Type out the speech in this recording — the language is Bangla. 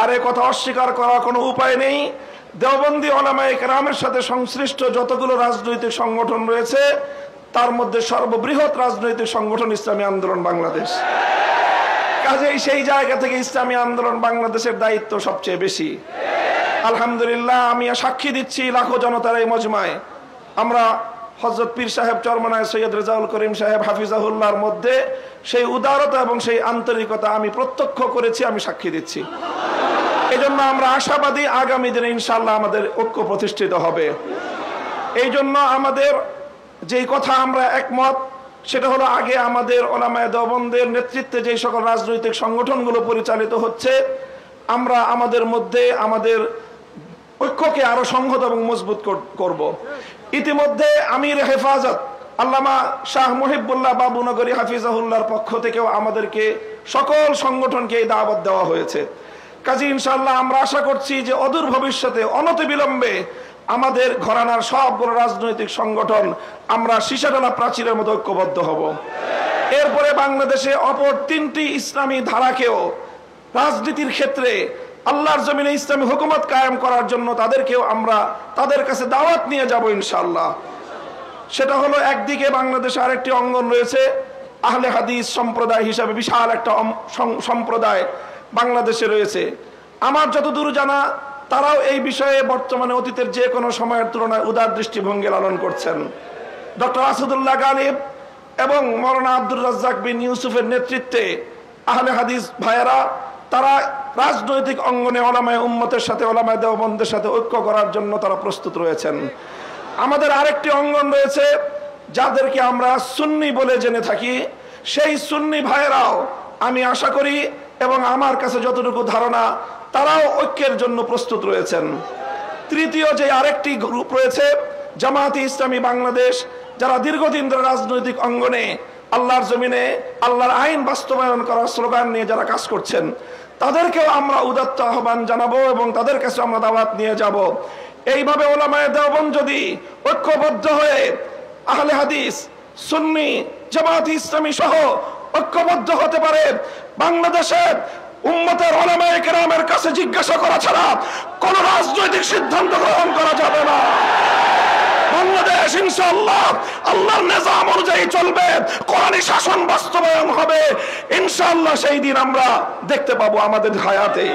আর এ কথা অস্বীকার করার কোনো উপায় নেই। দেওবন্দি উলামায়ে কেরামের সাথে সংশ্লিষ্ট যতগুলো রাজনৈতিক সংগঠন রয়েছে তার মধ্যে সর্ববৃহৎ রাজনৈতিক সংগঠন ইসলামী আন্দোলন বাংলাদেশ। কাজেই সেই জায়গা থেকে ইসলামী আন্দোলন বাংলাদেশের দায়িত্ব সবচেয়ে বেশি। আলহামদুলিল্লাহ, আমি সাক্ষী দিচ্ছি লাখো জনতার এই মজমায় আমরা হযরত পীর সাহেব চরমনায় সৈয়দ রেজাউল করিম সাহেব হাফিজাহুল্লাহর মধ্যে সেই উদারতা এবং সেই আন্তরিকতা আমি প্রত্যক্ষ করেছি, আমি সাক্ষী দিচ্ছি। এই জন্য আমরা আশাবাদী আগামী দিনে ইনশাআল্লাহ আমাদের ঐক্য প্রতিষ্ঠিত হবে। এই জন্য আমাদের যেই কথা আমরা একমত সেটা হলো, আগে আমাদের উলামায়ে দেওবন্দের নেতৃত্বে যে সকল রাজনৈতিক সংগঠনগুলো পরিচালিত হচ্ছে আমরা আমাদের মধ্যে আমাদের ঐক্যকে আরো সংহত এবং মজবুত করব। ইতিমধ্যে আমির হেফাজত আল্লামা শাহ মুহিবুল্লাহ বাবুনগরী হাফিজাহুল্লাহর পক্ষ থেকেও আমাদেরকে সকল সংগঠনকে এই দাওয়াত দেওয়া হয়েছে। কাজী ইনশাআল্লাহ আমরা আশা করছি যে অদূর ভবিষ্যতে অনতিবিলম্বে আমাদের ঘরানার সবগুলো রাজনৈতিক সংগঠন আমরা সীসাডালা প্রাচীরের মতো ঐক্যবদ্ধ হব। এরপরে বাংলাদেশে অপর তিনটি ইসলামী ধারাকেও রাজনীতির ক্ষেত্রে আল্লাহর জমিনে ইসলামী হুকুমত কায়েম করার জন্য তাদেরকেও আমরা তাদের কাছে দাওয়াত নিয়ে যাব ইনশাআল্লাহ। সেটা হলো, একদিকে বাংলাদেশে আরেকটি অঙ্গন রয়েছে আহলে হাদিস সম্প্রদায় হিসাবে বিশাল একটা সম্প্রদায় বাংলাদেশে রয়েছে। আমার যতদূর জানা তারাও এই বিষয়ে বর্তমানে অতীতের যে কোনো সময়ের তুলনায় উদার দৃষ্টিভঙ্গি লালন করছেন। ডক্টর আসাদুল্লাহ গালিব এবং মৌলানা আব্দুর রাজ্জাক বিন ইউসুফের নেতৃত্বে আহলে হাদিস ভাইয়েরা তারা রাজনৈতিক অঙ্গনে উলামায়ে উম্মতের সাথে উলামায়ে দেওবন্দের সাথে ঐক্য করার জন্য তারা প্রস্তুত রয়েছেন। আমাদের আরেকটি অঙ্গন রয়েছে যাদেরকে আমরা সুন্নি বলে জেনে থাকি, সেই সুন্নি ভাইয়েরাও আমি আশা করি এবং আমার কাছে যতটুকু ধারণা তারাও ঐক্যের জন্য প্রস্তুত রয়েছেন। তৃতীয় যে আরেকটি গ্রুপ রয়েছে জামায়াতে ইসলামী বাংলাদেশ, যারা দীর্ঘদিন ধরে রাজনৈতিক অঙ্গনে আল্লাহর জমিনে আল্লাহর আইন বাস্তবায়ন করার স্লোগান নিয়ে যারা কাজ করছেন তাদেরকেও আমরা উদাত্ত আহ্বান জানাবো এবং তাদের কাছে আমরা দাওয়াত নিয়ে যাব। এইভাবে উলামায়ে দেওবন্দ যদি ঐক্যবদ্ধ হয়ে আহলে হাদিস সুন্নি জামায়াতে ইসলামী সহ ঐক্যবদ্ধ হতে পারে, বাংলাদেশের উম্মতের উলামায়ে কেরামের কাছে জিজ্ঞাসা করা ছাড়া কোন রাজনৈতিক সিদ্ধান্ত গ্রহণ করা যাবে না। বাংলাদেশ ইনশাআল্লাহ আল্লাহর নিজাম অনুযায়ী চলবে, কোরআনী শাসন বাস্তবায়ন হবে ইনশাআল্লাহ। সেই দিন আমরা দেখতে পাবো আমাদের হায়াতে।